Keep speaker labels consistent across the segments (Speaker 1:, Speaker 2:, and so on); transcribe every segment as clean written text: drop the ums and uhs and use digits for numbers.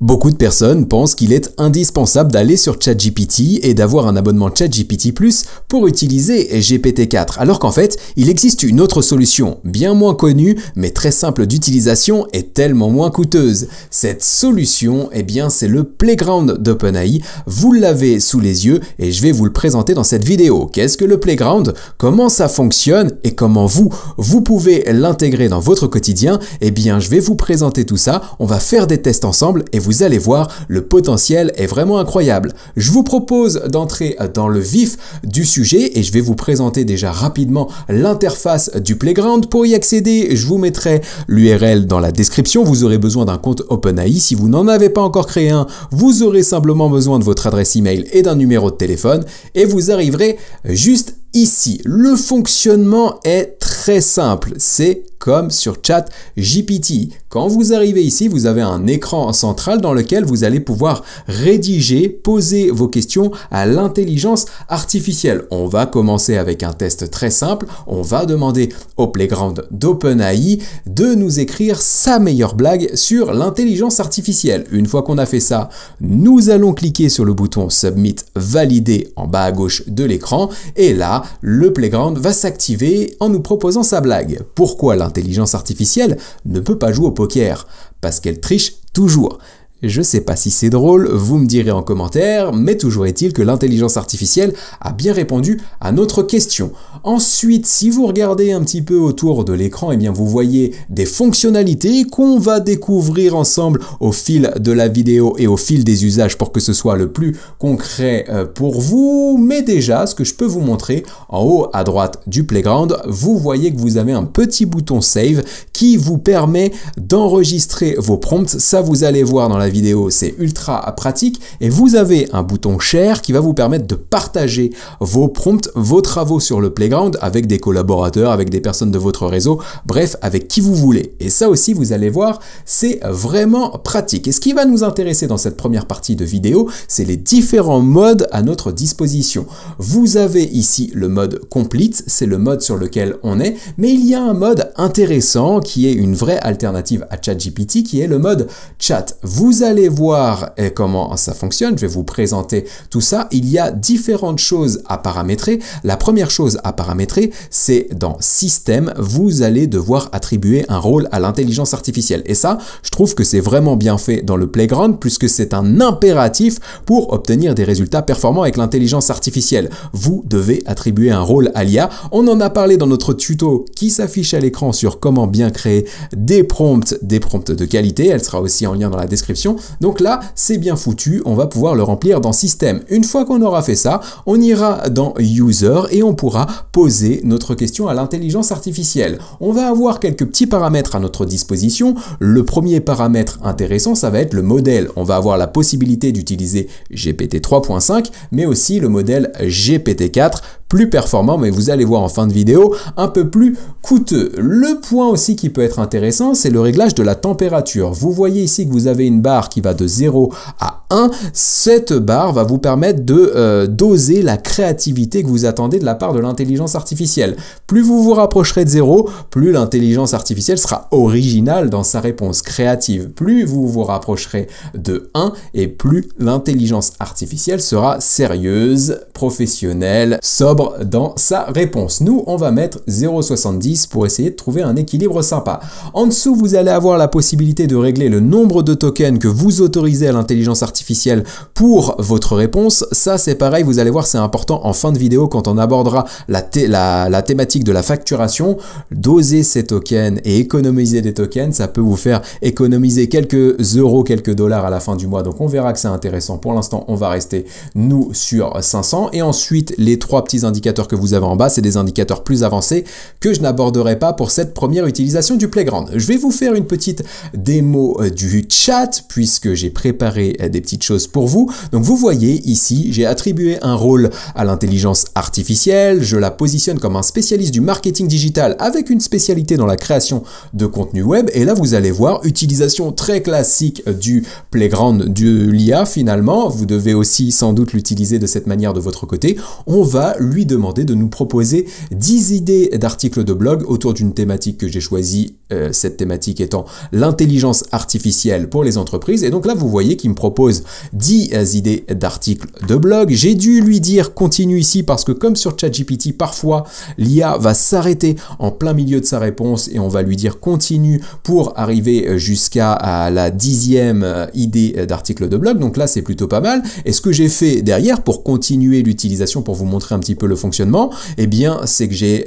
Speaker 1: Beaucoup de personnes pensent qu'il est indispensable d'aller sur ChatGPT et d'avoir un abonnement ChatGPT Plus pour utiliser GPT-4, alors qu'en fait, il existe une autre solution, bien moins connue, mais très simple d'utilisation et tellement moins coûteuse. Cette solution, eh bien, c'est le Playground d'OpenAI. Vous l'avez sous les yeux et je vais vous le présenter dans cette vidéo. Qu'est-ce que le Playground? Comment ça fonctionne? Et comment vous pouvez l'intégrer dans votre quotidien? Eh bien, je vais vous présenter tout ça. On va faire des tests ensemble et vous allez voir, le potentiel est vraiment incroyable. Je vous propose d'entrer dans le vif du sujet et je vais vous présenter déjà rapidement l'interface du Playground. Pour y accéder, je vous mettrai l'URL dans la description. Vous aurez besoin d'un compte OpenAI. Si vous n'en avez pas encore créé un, vous aurez simplement besoin de votre adresse email et d'un numéro de téléphone et vous arriverez juste ici. Le fonctionnement est très simple. C'est comme sur ChatGPT. Quand vous arrivez ici, vous avez un écran central dans lequel vous allez pouvoir rédiger, poser vos questions à l'intelligence artificielle. On va commencer avec un test très simple. On va demander au Playground d'OpenAI de nous écrire sa meilleure blague sur l'intelligence artificielle. Une fois qu'on a fait ça, nous allons cliquer sur le bouton Submit, valider en bas à gauche de l'écran et là, le Playground va s'activer en nous proposant sa blague. Pourquoi l'intelligence artificielle ne peut pas jouer au poker? Parce qu'elle triche toujours. Je sais pas si c'est drôle, vous me direz en commentaire, mais toujours est-il que l'intelligence artificielle a bien répondu à notre question. Ensuite, si vous regardez un petit peu autour de l'écran, eh bien vous voyez des fonctionnalités qu'on va découvrir ensemble au fil de la vidéo et au fil des usages pour que ce soit le plus concret pour vous. Mais déjà, ce que je peux vous montrer, en haut à droite du Playground, vous voyez que vous avez un petit bouton Save qui vous permet d'enregistrer vos prompts. Ça, vous allez voir dans la vidéo, c'est ultra pratique et vous avez un bouton Share qui va vous permettre de partager vos prompts, vos travaux sur le Playground avec des collaborateurs, avec des personnes de votre réseau, bref, avec qui vous voulez. Et ça aussi, vous allez voir, c'est vraiment pratique. Et ce qui va nous intéresser dans cette première partie de vidéo, c'est les différents modes à notre disposition. Vous avez ici le mode Complete, c'est le mode sur lequel on est, mais il y a un mode intéressant qui est une vraie alternative à ChatGPT, qui est le mode Chat. Vous allez voir comment ça fonctionne, je vais vous présenter tout ça. Il y a différentes choses à paramétrer. La première chose à paramétrer, c'est dans Système, vous allez devoir attribuer un rôle à l'intelligence artificielle. Et ça, je trouve que c'est vraiment bien fait dans le Playground puisque c'est un impératif pour obtenir des résultats performants avec l'intelligence artificielle. Vous devez attribuer un rôle à l'IA. On en a parlé dans notre tuto qui s'affiche à l'écran sur comment bien créer des prompts de qualité. Elle sera aussi en lien dans la description. Donc là, c'est bien foutu, on va pouvoir le remplir dans Système. Une fois qu'on aura fait ça, on ira dans User et on pourra poser notre question à l'intelligence artificielle. On va avoir quelques petits paramètres à notre disposition. Le premier paramètre intéressant, ça va être le modèle. On va avoir la possibilité d'utiliser GPT 3.5, mais aussi le modèle GPT 4, plus performant, mais vous allez voir en fin de vidéo, un peu plus coûteux. Le point aussi qui peut être intéressant, c'est le réglage de la température. Vous voyez ici que vous avez une barre qui va de 0 à 1. Cette barre va vous permettre de doser la créativité que vous attendez de la part de l'intelligence artificielle. Plus vous vous rapprocherez de 0, plus l'intelligence artificielle sera originale dans sa réponse créative. Plus vous vous rapprocherez de 1 et plus l'intelligence artificielle sera sérieuse, professionnelle, sobre dans sa réponse. Nous, on va mettre 0,70 pour essayer de trouver un équilibre sympa. En dessous, vous allez avoir la possibilité de régler le nombre de tokens que vous autorisez à l'intelligence artificielle pour votre réponse. Ça, c'est pareil, vous allez voir, c'est important en fin de vidéo quand on abordera la thématique de la facturation. Doser ces tokens et économiser des tokens, ça peut vous faire économiser quelques euros, quelques dollars à la fin du mois. Donc, on verra que c'est intéressant. Pour l'instant, on va rester, nous, sur 500. Et ensuite, les trois petits indicateurs que vous avez en bas, c'est des indicateurs plus avancés que je n'aborderai pas pour cette première utilisation du Playground. Je vais vous faire une petite démo du chat puisque j'ai préparé des petites choses pour vous. Donc vous voyez ici, j'ai attribué un rôle à l'intelligence artificielle, je la positionne comme un spécialiste du marketing digital avec une spécialité dans la création de contenu web. Et là, vous allez voir, utilisation très classique du playground de l'IA finalement. Vous devez aussi sans doute l'utiliser de cette manière de votre côté. On va lui demander de nous proposer 10 idées d'articles de blog autour d'une thématique que j'ai choisie, cette thématique étant l'intelligence artificielle pour les entreprises. Et donc là, vous voyez qu'il me propose 10 idées d'articles de blog. J'ai dû lui dire continue ici parce que comme sur ChatGPT, parfois l'IA va s'arrêter en plein milieu de sa réponse et on va lui dire continue pour arriver jusqu'à la 10e idée d'article de blog. Donc là, c'est plutôt pas mal. Et ce que j'ai fait derrière pour continuer l'utilisation, pour vous montrer un petit peu le fonctionnement, eh bien, c'est que j'ai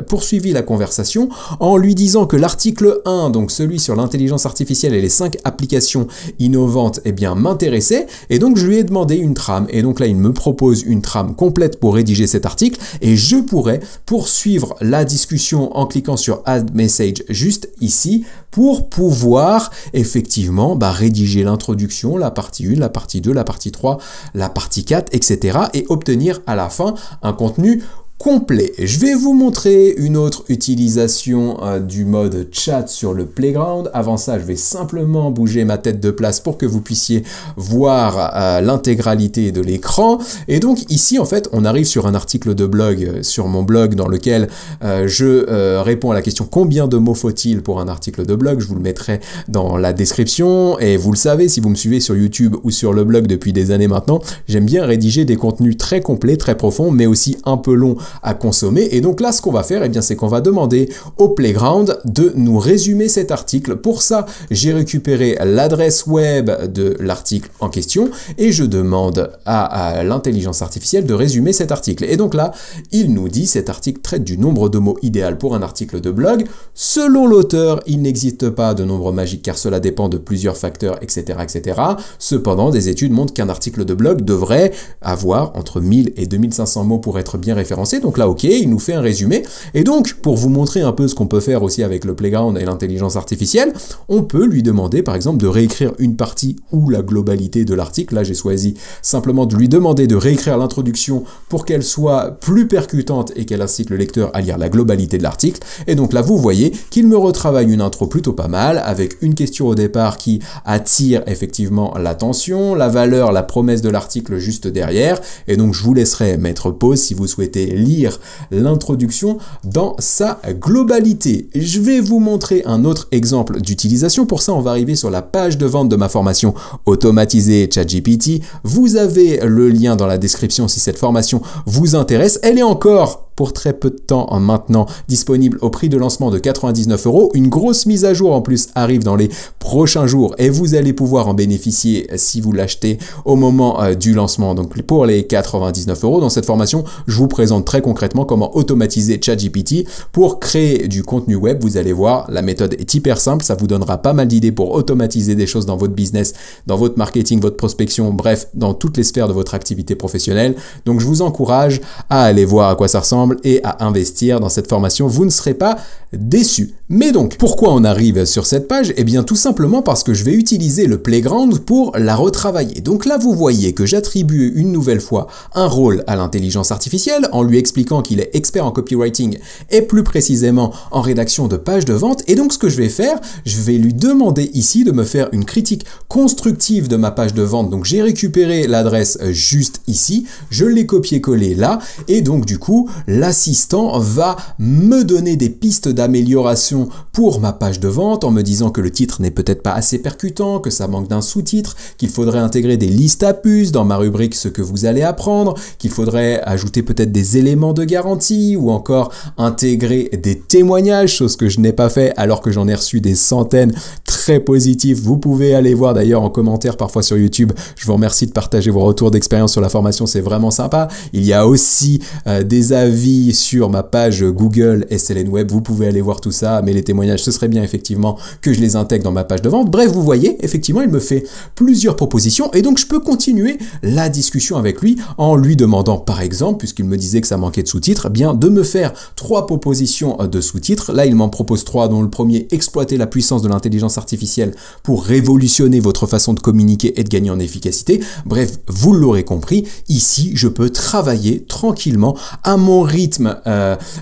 Speaker 1: poursuivi la conversation en lui disant que l'article 1, donc celui sur l'intelligence artificielle et les 5 applications innovantes, eh bien, m'intéressait. Et donc, je lui ai demandé une trame. Et donc là, il me propose une trame complète pour rédiger cet article. Et je pourrais poursuivre la discussion en cliquant sur Add Message juste ici pour pouvoir effectivement rédiger l'introduction, la partie 1, la partie 2, la partie 3, la partie 4, etc. et obtenir à la fin un contenu complet. Je vais vous montrer une autre utilisation du mode chat sur le playground. Avant ça, je vais simplement bouger ma tête de place pour que vous puissiez voir l'intégralité de l'écran. Et donc ici, en fait, on arrive sur un article de blog sur mon blog dans lequel je réponds à la question combien de mots faut-il pour un article de blog. Je vous le mettrai dans la description. Et vous le savez, si vous me suivez sur YouTube ou sur le blog depuis des années maintenant, j'aime bien rédiger des contenus très complets, très profonds, mais aussi un peu longs à consommer. Et donc là, ce qu'on va faire, eh bien, c'est qu'on va demander au Playground de nous résumer cet article. Pour ça, j'ai récupéré l'adresse web de l'article en question et je demande à l'intelligence artificielle de résumer cet article. Et donc là, il nous dit cet article traite du nombre de mots idéal pour un article de blog. Selon l'auteur, il n'existe pas de nombre magique car cela dépend de plusieurs facteurs, etc., etc. Cependant, des études montrent qu'un article de blog devrait avoir entre 1000 et 2500 mots pour être bien référencé. Donc là, ok, il nous fait un résumé. Et donc, pour vous montrer un peu ce qu'on peut faire aussi avec le Playground et l'intelligence artificielle, on peut lui demander, par exemple, de réécrire une partie ou la globalité de l'article. Là, j'ai choisi simplement de lui demander de réécrire l'introduction pour qu'elle soit plus percutante et qu'elle incite le lecteur à lire la globalité de l'article. Et donc là, vous voyez qu'il me retravaille une intro plutôt pas mal, avec une question au départ qui attire effectivement l'attention, la valeur, la promesse de l'article juste derrière. Et donc, je vous laisserai mettre pause si vous souhaitez lire l'introduction dans sa globalité. Je vais vous montrer un autre exemple d'utilisation. Pour ça, on va arriver sur la page de vente de ma formation automatisée ChatGPT. Vous avez le lien dans la description si cette formation vous intéresse. Elle est encore pour très peu de temps maintenant disponible au prix de lancement de 99 €. Une grosse mise à jour en plus arrive dans les prochains jours et vous allez pouvoir en bénéficier si vous l'achetez au moment du lancement. Donc pour les 99 €, dans cette formation, je vous présente très concrètement comment automatiser ChatGPT pour créer du contenu web. Vous allez voir, la méthode est hyper simple, ça vous donnera pas mal d'idées pour automatiser des choses dans votre business, dans votre marketing, votre prospection, bref, dans toutes les sphères de votre activité professionnelle. Donc je vous encourage à aller voir à quoi ça ressemble et à investir dans cette formation, vous ne serez pas déçus. Mais donc, pourquoi on arrive sur cette page? Eh bien, tout simplement parce que je vais utiliser le Playground pour la retravailler. Donc là, vous voyez que j'attribue une nouvelle fois un rôle à l'intelligence artificielle en lui expliquant qu'il est expert en copywriting et plus précisément en rédaction de pages de vente. Et donc, ce que je vais faire, je vais lui demander ici de me faire une critique constructive de ma page de vente. Donc, j'ai récupéré l'adresse juste ici, je l'ai copié-collé là, et donc, du coup, l'assistant va me donner des pistes d'amélioration pour ma page de vente en me disant que le titre n'est peut-être pas assez percutant, que ça manque d'un sous-titre, qu'il faudrait intégrer des listes à puces dans ma rubrique ce que vous allez apprendre, qu'il faudrait ajouter peut-être des éléments de garantie ou encore intégrer des témoignages, chose que je n'ai pas fait alors que j'en ai reçu des centaines très positifs. Vous pouvez aller voir d'ailleurs en commentaire parfois sur YouTube. Je vous remercie de partager vos retours d'expérience sur la formation, c'est vraiment sympa. Il y a aussi des avis sur ma page Google SLN Web, vous pouvez aller voir tout ça, mais les témoignages, ce serait bien effectivement que je les intègre dans ma page de vente. Bref, vous voyez, effectivement, il me fait plusieurs propositions et donc je peux continuer la discussion avec lui en lui demandant, par exemple, puisqu'il me disait que ça manquait de sous-titres, bien de me faire 3 propositions de sous-titres. Là, il m'en propose 3, dont le premier, exploiter la puissance de l'intelligence artificielle pour révolutionner votre façon de communiquer et de gagner en efficacité. Bref, vous l'aurez compris, ici, je peux travailler tranquillement à mon rythme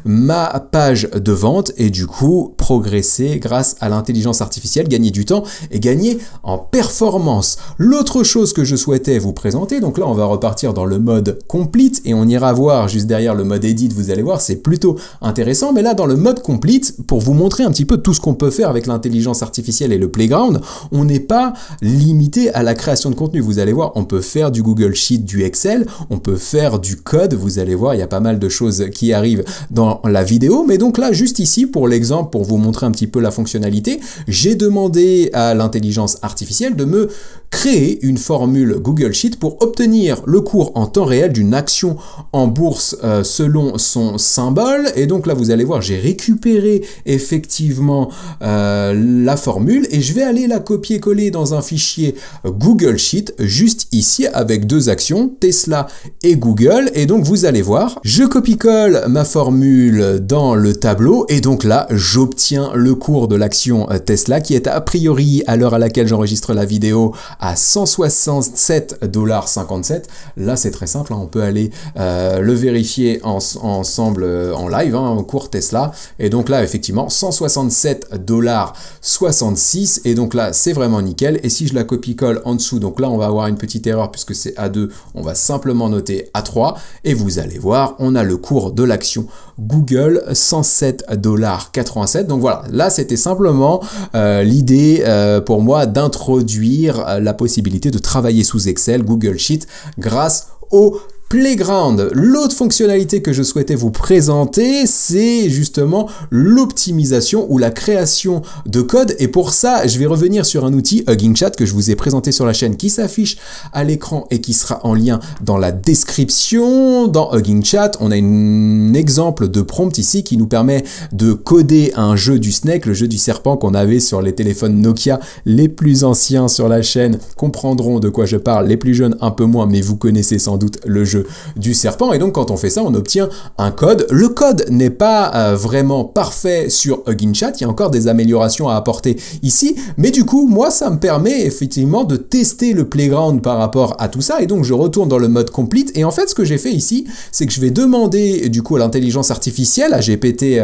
Speaker 1: ma page de vente et du coup progresser grâce à l'intelligence artificielle, gagner du temps et gagner en performance. L'autre chose que je souhaitais vous présenter, donc là on va repartir dans le mode complete et on ira voir juste derrière le mode edit, vous allez voir, c'est plutôt intéressant, mais là dans le mode complete, pour vous montrer un petit peu tout ce qu'on peut faire avec l'intelligence artificielle et le playground, on n'est pas limité à la création de contenu, vous allez voir, on peut faire du Google Sheet, du Excel, on peut faire du code, vous allez voir, il y a pas mal de choses qui arrivent dans la vidéo, mais donc là juste ici pour l'exemple, pour vous montrer un petit peu la fonctionnalité, j'ai demandé à l'intelligence artificielle de me créer une formule Google Sheet pour obtenir le cours en temps réel d'une action en bourse selon son symbole. Et donc là, vous allez voir, j'ai récupéré effectivement la formule et je vais aller la copier-coller dans un fichier Google Sheet juste ici avec 2 actions, Tesla et Google. Et donc vous allez voir, je copie-colle ma formule dans le tableau et donc là, j'obtiens le cours de l'action Tesla qui est a priori à l'heure à laquelle j'enregistre la vidéo à 167,57 $. Là, c'est très simple, hein, on peut aller le vérifier ensemble en live, hein, cours Tesla. Et donc là, effectivement, 167,66 $. Et donc là, c'est vraiment nickel. Et si je la copie-colle en dessous, donc là, on va avoir une petite erreur puisque c'est A2, on va simplement noter A3. Et vous allez voir, on a le cours de l'action Google, 107,87 $. Donc voilà, là, c'était simplement l'idée pour moi d'introduire la possibilité de travailler sous Excel, Google Sheet, grâce au Playground. L'autre fonctionnalité que je souhaitais vous présenter, c'est justement l'optimisation ou la création de code. Et pour ça, je vais revenir sur un outil Hugging Chat que je vous ai présenté sur la chaîne qui s'affiche à l'écran et qui sera en lien dans la description. Dans Hugging Chat, on a un exemple de prompt ici qui nous permet de coder un jeu du snake, le jeu du serpent qu'on avait sur les téléphones Nokia. Les plus anciens sur la chaîne comprendront de quoi je parle, les plus jeunes un peu moins, mais vous connaissez sans doute le jeu du serpent. Et donc quand on fait ça, on obtient un code. Le code n'est pas vraiment parfait sur Hugging Chat, il y a encore des améliorations à apporter ici, mais du coup moi ça me permet effectivement de tester le playground par rapport à tout ça. Et donc je retourne dans le mode complete et en fait ce que j'ai fait ici, c'est que je vais demander du coup à l'intelligence artificielle, à GPT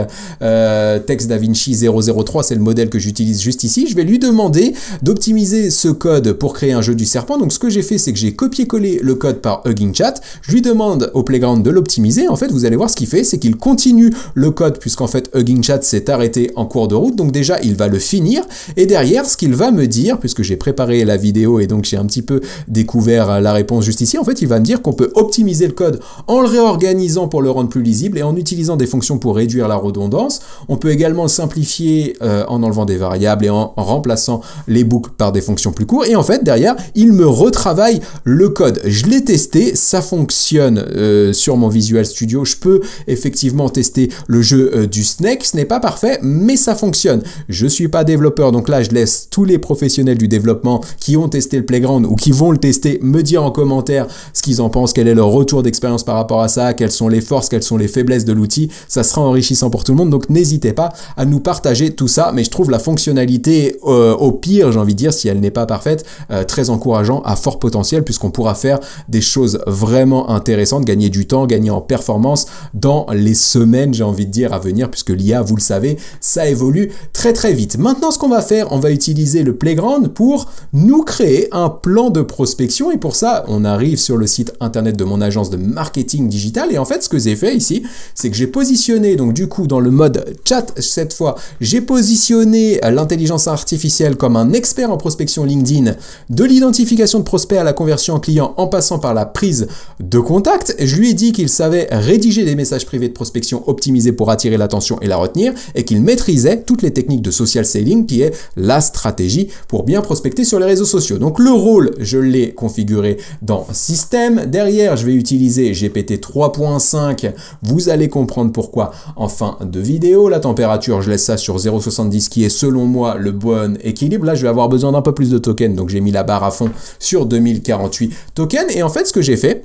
Speaker 1: Text DaVinci 003, c'est le modèle que j'utilise juste ici, je vais lui demander d'optimiser ce code pour créer un jeu du serpent. Donc ce que j'ai fait, c'est que j'ai copié-collé le code par Hugging Chat, je lui demande au Playground de l'optimiser. En fait, vous allez voir ce qu'il fait, c'est qu'il continue le code puisqu'en fait Hugging Chat s'est arrêté en cours de route. Donc déjà, il va le finir et derrière, ce qu'il va me dire, puisque j'ai préparé la vidéo et donc j'ai un petit peu découvert la réponse juste ici, en fait, il va me dire qu'on peut optimiser le code en le réorganisant pour le rendre plus lisible et en utilisant des fonctions pour réduire la redondance. On peut également le simplifier en enlevant des variables et en remplaçant les boucles par des fonctions plus courtes. Et en fait, derrière, il me retravaille le code. Je l'ai testé, ça fonctionne sur mon Visual Studio. Je peux effectivement tester le jeu du Snake. Ce n'est pas parfait, mais ça fonctionne. Je suis pas développeur, donc là, je laisse tous les professionnels du développement qui ont testé le Playground ou qui vont le tester me dire en commentaire ce qu'ils en pensent, quel est leur retour d'expérience par rapport à ça, quelles sont les forces, quelles sont les faiblesses de l'outil. Ça sera enrichissant pour tout le monde, donc n'hésitez pas à nous partager tout ça. Mais je trouve la fonctionnalité au pire, j'ai envie de dire, si elle n'est pas parfaite, très encourageant, à fort potentiel, puisqu'on pourra faire des choses vraiment intéressantes, gagner du temps, gagner en performance dans les semaines, j'ai envie de dire, à venir, puisque l'IA, vous le savez, ça évolue très très vite. Maintenant, ce qu'on va faire, on va utiliser le Playground pour nous créer un plan de prospection, et pour ça, on arrive sur le site internet de mon agence de marketing digital, et en fait, ce que j'ai fait ici, c'est que j'ai positionné, donc du coup, dans le mode chat, cette fois, j'ai positionné l'intelligence artificielle comme un expert en prospection LinkedIn, de l'identification de prospects à la conversion en client, en passant par la prise de contact. Je lui ai dit qu'il savait rédiger des messages privés de prospection optimisés pour attirer l'attention et la retenir, et qu'il maîtrisait toutes les techniques de social selling, qui est la stratégie pour bien prospecter sur les réseaux sociaux. Donc le rôle, je l'ai configuré dans Système. Derrière, je vais utiliser GPT 3.5. Vous allez comprendre pourquoi en fin de vidéo. La température, je laisse ça sur 0,70 qui est selon moi le bon équilibre. Là, je vais avoir besoin d'un peu plus de tokens, donc j'ai mis la barre à fond sur 2048 tokens. Et en fait, ce que j'ai fait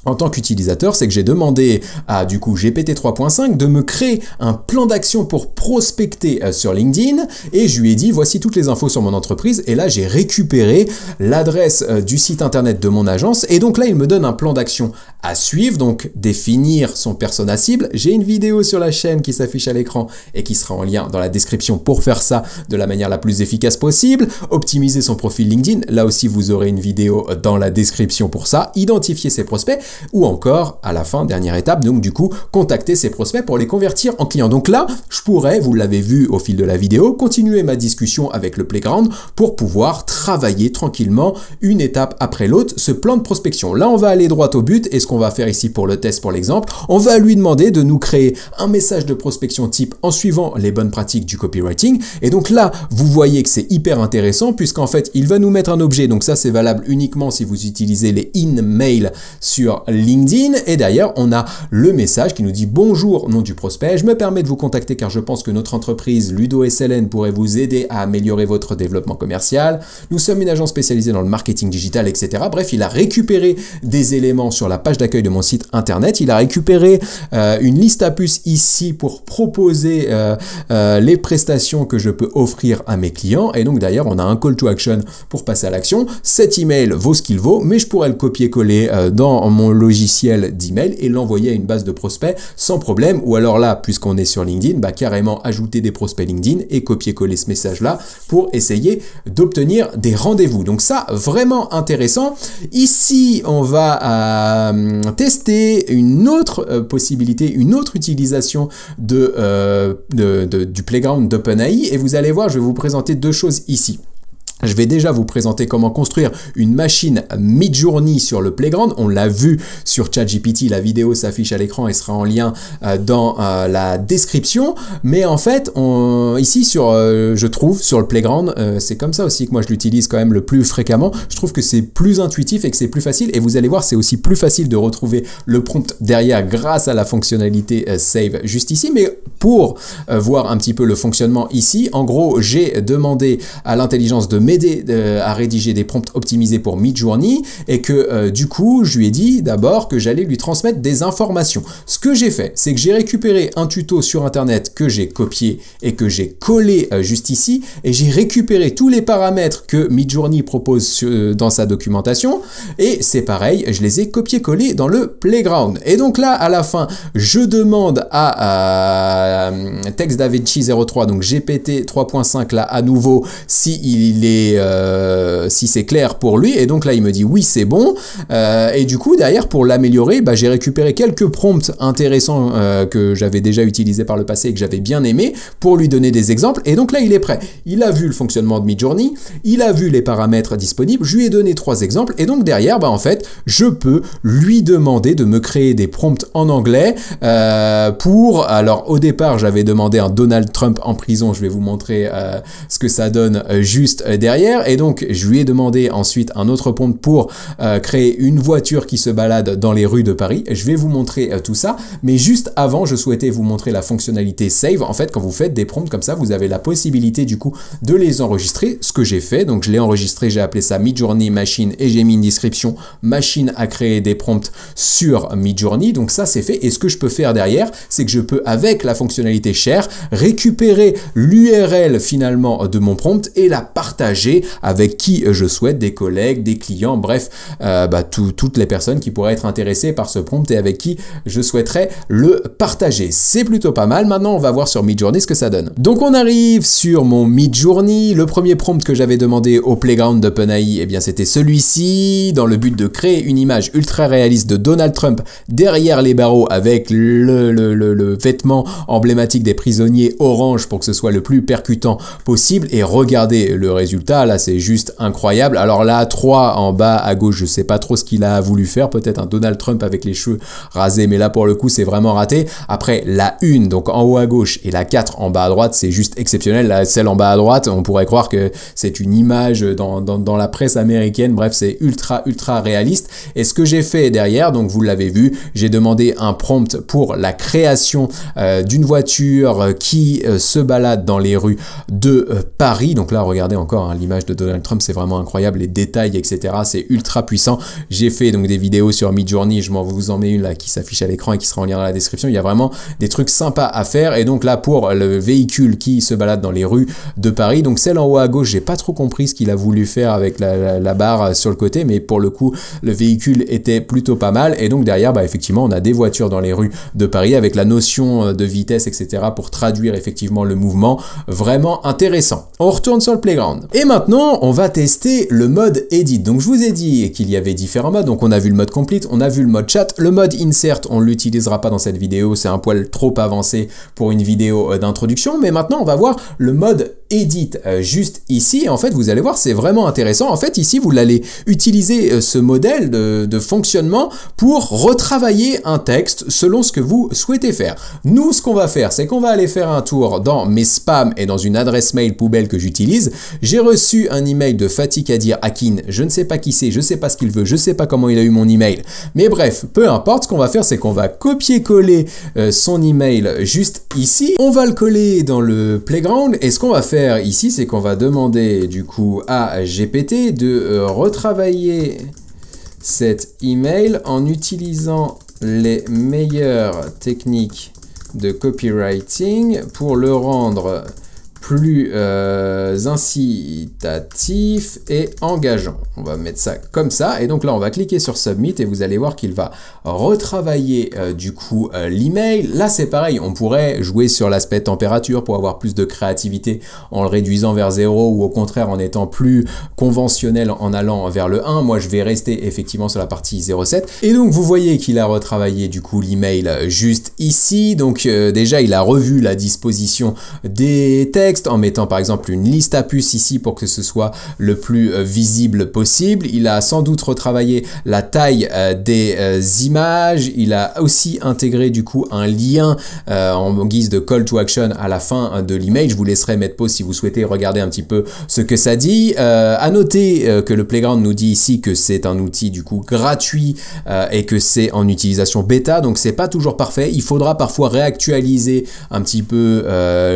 Speaker 1: en tant qu'utilisateur, c'est que j'ai demandé à du coup GPT 3.5 de me créer un plan d'action pour prospecter sur LinkedIn, et je lui ai dit voici toutes les infos sur mon entreprise, et là j'ai récupéré l'adresse du site internet de mon agence, et donc là il me donne un plan d'action à suivre, donc définir son persona cible. J'ai une vidéo sur la chaîne qui s'affiche à l'écran et qui sera en lien dans la description pour faire ça de la manière la plus efficace possible. Optimiser son profil LinkedIn, là aussi vous aurez une vidéo dans la description pour ça. Identifier ses prospects, ou encore, à la fin, dernière étape, donc du coup, contacter ses prospects pour les convertir en clients. Donc là, je pourrais, vous l'avez vu au fil de la vidéo, continuer ma discussion avec le Playground pour pouvoir travailler tranquillement, une étape après l'autre, ce plan de prospection. Là, on va aller droit au but, et ce qu'on va faire ici pour le test, pour l'exemple, on va lui demander de nous créer un message de prospection type en suivant les bonnes pratiques du copywriting. Et donc là, vous voyez que c'est hyper intéressant, puisqu'en fait, il va nous mettre un objet, donc ça, c'est valable uniquement si vous utilisez les in-mail sur LinkedIn, et d'ailleurs on a le message qui nous dit bonjour nom du prospect, je me permets de vous contacter car je pense que notre entreprise Ludo SLN pourrait vous aider à améliorer votre développement commercial, nous sommes une agence spécialisée dans le marketing digital, etc. Bref, il a récupéré des éléments sur la page d'accueil de mon site internet, il a récupéré une liste à puces ici pour proposer les prestations que je peux offrir à mes clients, et donc d'ailleurs on a un call to action pour passer à l'action. Cet email vaut ce qu'il vaut, mais je pourrais le copier-coller dans mon logiciel d'email et l'envoyer à une base de prospects sans problème, ou alors là, puisqu'on est sur LinkedIn, bah carrément ajouter des prospects LinkedIn et copier-coller ce message-là pour essayer d'obtenir des rendez-vous. Donc ça, vraiment intéressant. Ici, on va tester une autre possibilité, une autre utilisation du Playground d'OpenAI, et vous allez voir, je vais vous présenter deux choses ici. Je vais déjà vous présenter comment construire une machine Midjourney sur le Playground. On l'a vu sur ChatGPT, la vidéo s'affiche à l'écran et sera en lien dans la description. Mais en fait, ici, je trouve, sur le Playground, c'est comme ça aussi que moi je l'utilise quand même le plus fréquemment. Je trouve que c'est plus intuitif et que c'est plus facile. Et vous allez voir, c'est aussi plus facile de retrouver le prompt derrière grâce à la fonctionnalité Save juste ici. Mais pour voir un petit peu le fonctionnement ici, en gros, j'ai demandé à l'intelligence de m'aider à rédiger des prompts optimisés pour Midjourney, et que du coup je lui ai dit d'abord que j'allais lui transmettre des informations. Ce que j'ai fait, c'est que j'ai récupéré un tuto sur internet que j'ai copié et que j'ai collé juste ici, et j'ai récupéré tous les paramètres que Midjourney propose dans sa documentation, et c'est pareil, je les ai copiés-collés dans le Playground. Et donc là, à la fin, je demande à TextDaVinci 03, donc GPT 3.5 là à nouveau, si c'est clair pour lui, et donc là il me dit oui c'est bon, et du coup derrière pour l'améliorer, j'ai récupéré quelques prompts intéressants que j'avais déjà utilisés par le passé et que j'avais bien aimé pour lui donner des exemples, et donc là il est prêt, il a vu le fonctionnement de Midjourney, il a vu les paramètres disponibles, je lui ai donné 3 exemples, et donc derrière en fait je peux lui demander de me créer des prompts en anglais alors au départ j'avais demandé un Donald Trump en prison, je vais vous montrer ce que ça donne juste derrière, et donc je lui ai demandé ensuite un autre prompt pour créer une voiture qui se balade dans les rues de Paris. Je vais vous montrer tout ça, mais juste avant je souhaitais vous montrer la fonctionnalité Save. En fait, quand vous faites des prompts comme ça, vous avez la possibilité du coup de les enregistrer, ce que j'ai fait. Donc je l'ai enregistré, j'ai appelé ça Midjourney Machine, et j'ai mis une description machine à créer des prompts sur Midjourney. Donc ça c'est fait, et ce que je peux faire derrière, c'est que je peux avec la fonctionnalité Share récupérer l'URL finalement de mon prompt et la partager avec qui je souhaite, des collègues, des clients, bref, toutes les personnes qui pourraient être intéressées par ce prompt et avec qui je souhaiterais le partager. C'est plutôt pas mal. Maintenant, on va voir sur Midjourney ce que ça donne. Donc, on arrive sur mon Midjourney. Le premier prompt que j'avais demandé au Playground d'OpenAI, eh bien, c'était celui-ci, dans le but de créer une image ultra réaliste de Donald Trump derrière les barreaux avec le vêtement emblématique des prisonniers orange pour que ce soit le plus percutant possible. Et regardez le résultat. résultat, là c'est juste incroyable. Alors la 3 en bas à gauche, je sais pas trop ce qu'il a voulu faire, peut-être un Donald Trump avec les cheveux rasés, mais là pour le coup c'est vraiment raté. Après la 1, donc en haut à gauche, et la 4 en bas à droite, c'est juste exceptionnel. Celle en bas à droite, on pourrait croire que c'est une image dans la presse américaine. Bref, c'est ultra réaliste. Et ce que j'ai fait derrière, donc vous l'avez vu, j'ai demandé un prompt pour la création d'une voiture qui se balade dans les rues de Paris. Donc là, regardez encore hein, l'image de Donald Trump, c'est vraiment incroyable, les détails, etc. C'est ultra puissant. J'ai fait donc des vidéos sur Midjourney, je vous en mets une là qui s'affiche à l'écran et qui sera en lien dans la description. Il y a vraiment des trucs sympas à faire. Et donc là, pour le véhicule qui se balade dans les rues de Paris, donc celle en haut à gauche, j'ai pas trop compris ce qu'il a voulu faire avec la barre sur le côté, mais pour le coup, le véhicule était plutôt pas mal. Et donc derrière, bah, effectivement, on a des voitures dans les rues de Paris avec la notion de vitesse, etc. pour traduire effectivement le mouvement. Vraiment intéressant. On retourne sur le playground. Et maintenant, on va tester le mode edit. Donc je vous ai dit qu'il y avait différents modes. Donc on a vu le mode complete, on a vu le mode chat. Le mode insert, on l'utilisera pas dans cette vidéo. C'est un poil trop avancé pour une vidéo d'introduction. Mais maintenant, on va voir le mode edit juste ici. Et en fait, vous allez voir, c'est vraiment intéressant. En fait, ici, vous allez utiliser ce modèle de fonctionnement pour retravailler un texte selon ce que vous souhaitez faire. Nous, ce qu'on va faire, c'est qu'on va aller faire un tour dans mes spams et dans une adresse mail poubelle que j'utilise. J'ai reçu un email de Fatih Kadir Akin. Je ne sais pas qui c'est, je ne sais pas ce qu'il veut, je ne sais pas comment il a eu mon email. Mais bref, peu importe, ce qu'on va faire, c'est qu'on va copier-coller son email juste ici. On va le coller dans le playground et ce qu'on va faire ici, c'est qu'on va demander du coup à GPT de retravailler cet email en utilisant les meilleures techniques de copywriting pour le rendre plus incitatif et engageant. On va mettre ça comme ça et donc là on va cliquer sur Submit et vous allez voir qu'il va retravailler du coup l'email. Là c'est pareil, on pourrait jouer sur l'aspect température pour avoir plus de créativité en le réduisant vers 0 ou au contraire en étant plus conventionnel en allant vers le 1. Moi je vais rester effectivement sur la partie 0,7 et donc vous voyez qu'il a retravaillé du coup l'email juste ici. Donc déjà il a revu la disposition des textes en mettant par exemple une liste à puces ici pour que ce soit le plus visible possible. Il a sans doute retravaillé la taille des images. Il a aussi intégré du coup un lien en guise de call to action à la fin de l'email. Je vous laisserai mettre pause si vous souhaitez regarder un petit peu ce que ça dit. À noter que le Playground nous dit ici que c'est un outil du coup gratuit et que c'est en utilisation bêta, donc c'est pas toujours parfait. Il faudra parfois réactualiser un petit peu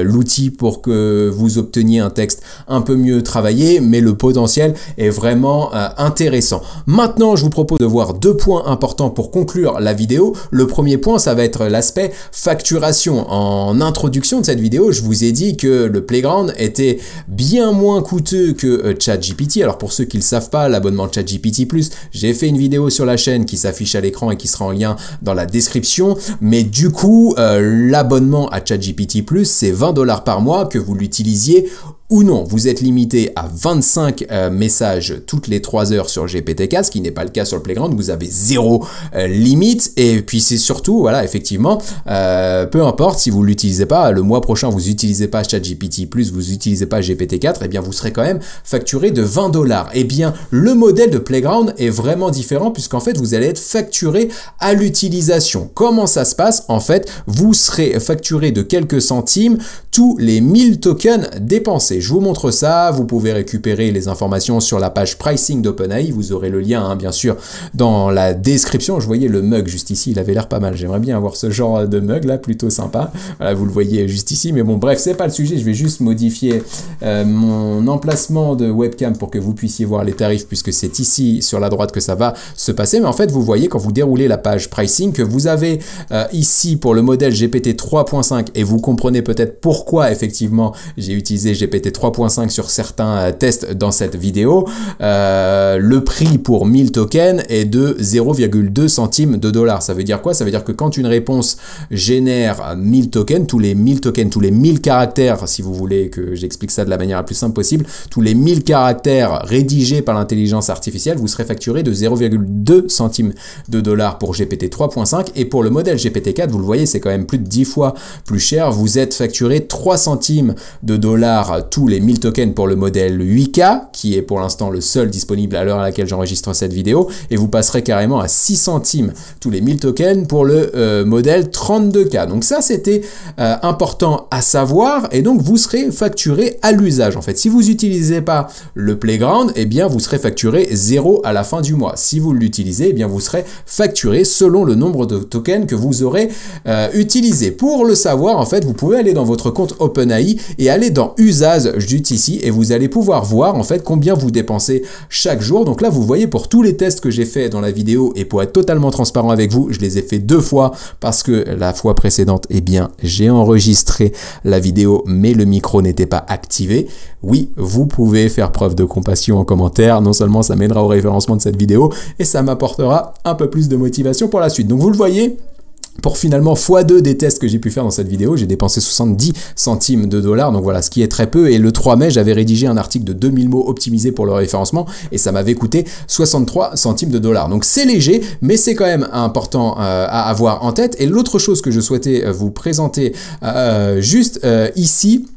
Speaker 1: l'outil pour que vous obteniez un texte un peu mieux travaillé, mais le potentiel est vraiment intéressant. Maintenant, je vous propose de voir deux points importants pour conclure la vidéo. Le premier point, ça va être l'aspect facturation. En introduction de cette vidéo, je vous ai dit que le Playground était bien moins coûteux que ChatGPT. Alors pour ceux qui ne le savent pas, l'abonnement ChatGPT+, j'ai fait une vidéo sur la chaîne qui s'affiche à l'écran et qui sera en lien dans la description. Mais du coup, l'abonnement à ChatGPT+, c'est 20 $ par mois que vous l'utilisiez ou non. Vous êtes limité à 25 messages toutes les 3 heures sur GPT-4, ce qui n'est pas le cas sur le Playground. Vous avez zéro limite. Et puis c'est surtout, voilà, effectivement, peu importe si vous ne l'utilisez pas, le mois prochain vous n'utilisez pas ChatGPT+, vous n'utilisez pas GPT-4, eh bien vous serez quand même facturé de 20 $. Eh bien le modèle de Playground est vraiment différent puisqu'en fait vous allez être facturé à l'utilisation. Comment ça se passe? En fait, vous serez facturé de quelques centimes tous les 1000 tokens dépensés. Je vous montre ça, vous pouvez récupérer les informations sur la page pricing d'OpenAI, vous aurez le lien hein, bien sûr dans la description. Je voyais le mug juste ici, il avait l'air pas mal, j'aimerais bien avoir ce genre de mug là, plutôt sympa. Voilà, vous le voyez juste ici, mais bon bref, c'est pas le sujet, je vais juste modifier mon emplacement de webcam pour que vous puissiez voir les tarifs puisque c'est ici sur la droite que ça va se passer. Mais en fait, vous voyez quand vous déroulez la page pricing que vous avez ici pour le modèle GPT 3.5 et vous comprenez peut-être pourquoi effectivement j'ai utilisé GPT 3.5 sur certains tests dans cette vidéo. Le prix pour 1000 tokens est de 0,2 centimes de dollar. Ça veut dire quoi? Ça veut dire que quand une réponse génère 1000 tokens, tous les 1000 tokens, tous les 1000 caractères, si vous voulez que j'explique ça de la manière la plus simple possible, tous les 1000 caractères rédigés par l'intelligence artificielle, vous serez facturé de 0,2 centimes de dollar pour GPT 3.5 et pour le modèle GPT-4, vous le voyez, c'est quand même plus de 10 fois plus cher. Vous êtes facturé 3 centimes de dollars tous les 1000 tokens pour le modèle 8K, qui est pour l'instant le seul disponible à l'heure à laquelle j'enregistre cette vidéo, et vous passerez carrément à 6 centimes tous les 1000 tokens pour le modèle 32K. Donc ça, c'était important à savoir, et donc vous serez facturé à l'usage. En fait, si vous n'utilisez pas le Playground, eh bien vous serez facturé 0 à la fin du mois. Si vous l'utilisez, eh bien vous serez facturé selon le nombre de tokens que vous aurez utilisé. Pour le savoir, en fait, vous pouvez aller dans votre compte OpenAI et aller dans usage juste ici, et vous allez pouvoir voir en fait combien vous dépensez chaque jour. Donc là, vous voyez, pour tous les tests que j'ai fait dans la vidéo, et pour être totalement transparent avec vous, je les ai fait 2 fois parce que la fois précédente, eh bien j'ai enregistré la vidéo mais le micro n'était pas activé. Oui, vous pouvez faire preuve de compassion en commentaire, non seulement ça m'aidera au référencement de cette vidéo, et ça m'apportera un peu plus de motivation pour la suite. Donc vous le voyez, pour finalement x2 des tests que j'ai pu faire dans cette vidéo, j'ai dépensé 70 centimes de dollars, donc voilà, ce qui est très peu. Et le 3 mai, j'avais rédigé un article de 2000 mots optimisé pour le référencement, et ça m'avait coûté 63 centimes de dollars. Donc c'est léger, mais c'est quand même important à avoir en tête. Et l'autre chose que je souhaitais vous présenter juste ici,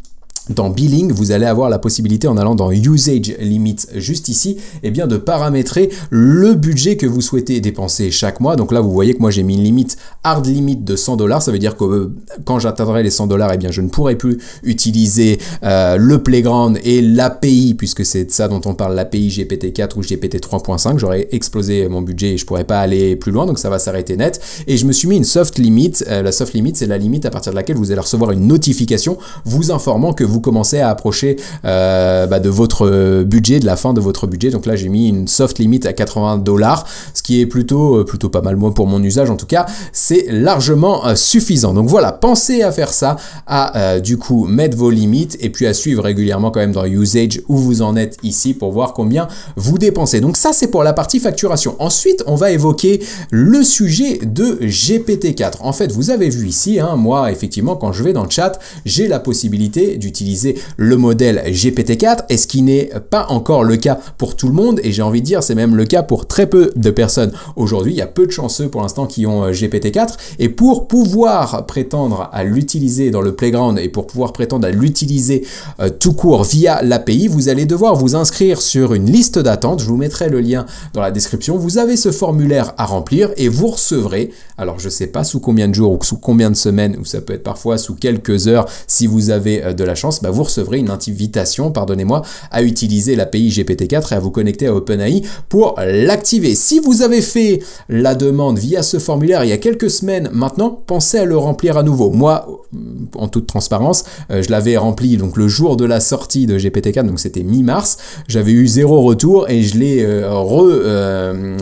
Speaker 1: dans Billing, vous allez avoir la possibilité, en allant dans Usage Limit juste ici, eh bien de paramétrer le budget que vous souhaitez dépenser chaque mois. Donc là, vous voyez que moi j'ai mis une limite hard limit de 100 $. Ça veut dire que quand j'atteindrai les 100 $, eh bien je ne pourrai plus utiliser le Playground et l'API, puisque c'est de ça dont on parle, l'API GPT-4 ou GPT 3.5. J'aurais explosé mon budget et je pourrais pas aller plus loin, donc ça va s'arrêter net. Et je me suis mis une soft limit. La soft limit, c'est la limite à partir de laquelle vous allez recevoir une notification vous informant que vous commencez à approcher de votre budget, de la fin de votre budget. Donc là, j'ai mis une soft limit à 80 $, ce qui est plutôt pas mal, moi, pour mon usage en tout cas. C'est largement suffisant. Donc voilà, pensez à faire ça, à du coup mettre vos limites, et puis à suivre régulièrement quand même dans Usage où vous en êtes ici pour voir combien vous dépensez. Donc ça, c'est pour la partie facturation. Ensuite, on va évoquer le sujet de GPT-4. En fait, vous avez vu ici, moi, effectivement, quand je vais dans le chat, j'ai la possibilité d'utiliser le modèle GPT-4, et ce qui n'est pas encore le cas pour tout le monde, et j'ai envie de dire c'est même le cas pour très peu de personnes aujourd'hui. Il y a peu de chanceux pour l'instant qui ont GPT-4, et pour pouvoir prétendre à l'utiliser dans le Playground, et pour pouvoir prétendre à l'utiliser tout court via l'API, vous allez devoir vous inscrire sur une liste d'attente. Je vous mettrai le lien dans la description. Vous avez ce formulaire à remplir et vous recevrez, alors je sais pas sous combien de jours ou sous combien de semaines, ou ça peut être parfois sous quelques heures si vous avez de la chance, vous recevrez une invitation, pardonnez-moi, à utiliser l'API GPT-4 et à vous connecter à OpenAI pour l'activer. Si vous avez fait la demande via ce formulaire il y a quelques semaines maintenant, pensez à le remplir à nouveau. Moi, en toute transparence, je l'avais rempli donc le jour de la sortie de GPT-4, donc c'était mi-mars. J'avais eu 0 retour et je l'ai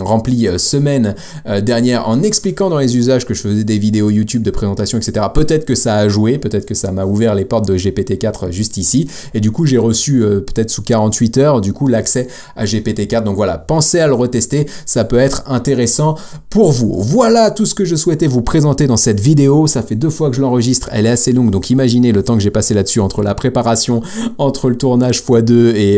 Speaker 1: rempli semaine dernière en expliquant dans les usages que je faisais des vidéos YouTube de présentation, etc. Peut-être que ça a joué, peut-être que ça m'a ouvert les portes de GPT-4 juste ici, et du coup j'ai reçu peut-être sous 48 heures du coup l'accès à GPT-4. Donc voilà, pensez à le retester, ça peut être intéressant pour vous. Voilà tout ce que je souhaitais vous présenter dans cette vidéo. Ça fait 2 fois que je l'enregistre, elle est assez longue, donc imaginez le temps que j'ai passé là-dessus, entre la préparation, entre le tournage x2 et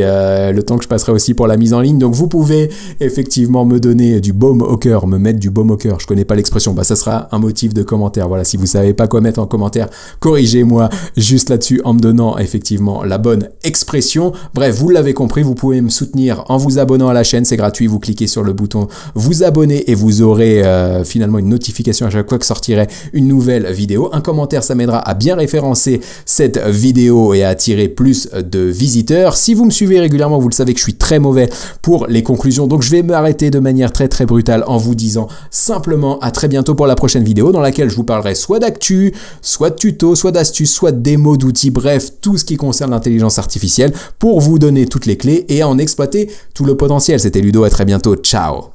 Speaker 1: le temps que je passerai aussi pour la mise en ligne. Donc vous pouvez effectivement me donner du baume au cœur, me mettre du baume au cœur, je connais pas l'expression, ça sera un motif de commentaire. Voilà, si vous savez pas quoi mettre en commentaire, corrigez-moi juste là-dessus en me donnant effectivement la bonne expression. Bref, vous l'avez compris, vous pouvez me soutenir en vous abonnant à la chaîne, c'est gratuit, vous cliquez sur le bouton vous abonner et vous aurez finalement une notification à chaque fois que sortirait une nouvelle vidéo. Un commentaire, ça m'aidera à bien référencer cette vidéo et à attirer plus de visiteurs. Si vous me suivez régulièrement, vous le savez que je suis très mauvais pour les conclusions, donc je vais m'arrêter de manière très brutale en vous disant simplement à très bientôt pour la prochaine vidéo dans laquelle je vous parlerai soit d'actu, soit de tutos, soit d'astuces, soit de démos d'outils, bref, tout ce qui concerne l'intelligence artificielle pour vous donner toutes les clés et en exploiter tout le potentiel. C'était Ludo, à très bientôt, ciao.